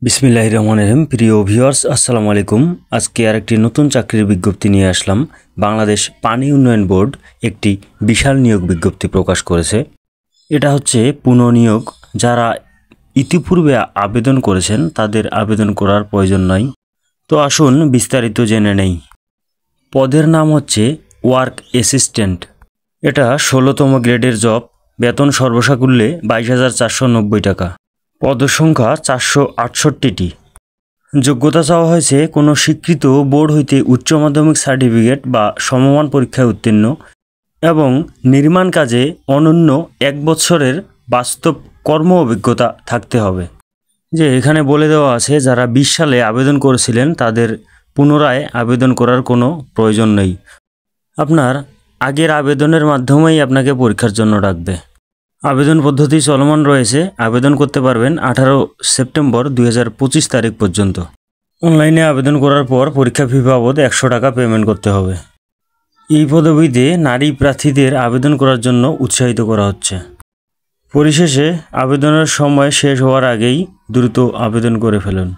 বিসমিল্লাহির রহমানির রহিম। প্রিয় ভিউয়ার্স, আসসালামু আলাইকুম। আজকে আরেকটি নতুন চাকরির বিজ্ঞপ্তি নিয়ে আসলাম। বাংলাদেশ পানি উন্নয়ন বোর্ড একটি বিশাল নিয়োগ বিজ্ঞপ্তি প্রকাশ করেছে। এটা হচ্ছে পুনঃনিয়োগ। যারা ইতিপূর্বে আবেদন করেছেন তাদের আবেদন করার প্রয়োজন নাই। তো আসুন বিস্তারিত জেনে নেই। পদের নাম হচ্ছে ওয়ার্ক অ্যাসিস্ট্যান্ট। এটা 16তম গ্রেডের জব। বেতন সর্বসাকুল্যে 22,490 টাকা। পদসংখ্যা 468টি। যোগ্যতা চাওয়া হয়েছে কোনো স্বীকৃত বোর্ড হইতে উচ্চ মাধ্যমিক সার্টিফিকেট বা সমমান পরীক্ষায় উত্তীর্ণ এবং নির্মাণ কাজে অনন্য 1 বছরের বাস্তব কর্ম অভিজ্ঞতা থাকতে হবে। যে এখানে বলে দেওয়া আছে যারা 20 সালে আবেদন করেছিলেন তাদের পুনরায় আবেদন করার কোনো প্রয়োজন নেই। আপনার আগের আবেদনের মাধ্যমেই আপনাকে পরীক্ষার জন্য ডাকবে। আবেদন পদ্ধতি চলমান রয়েছে। আবেদন করতে পারবেন 18 সেপ্টেম্বর 2025 তারিখ পর্যন্ত। অনলাইনে আবেদন করার পর পরীক্ষা ফি বাবদ 100 টাকা পেমেন্ট করতে হবে। এই পদবিতে নারী প্রার্থীদের আবেদন করার জন্য উৎসাহিত করা হচ্ছে। পরিশেষে আবেদনের সময় শেষ হওয়ার আগেই দ্রুত আবেদন করে ফেলুন।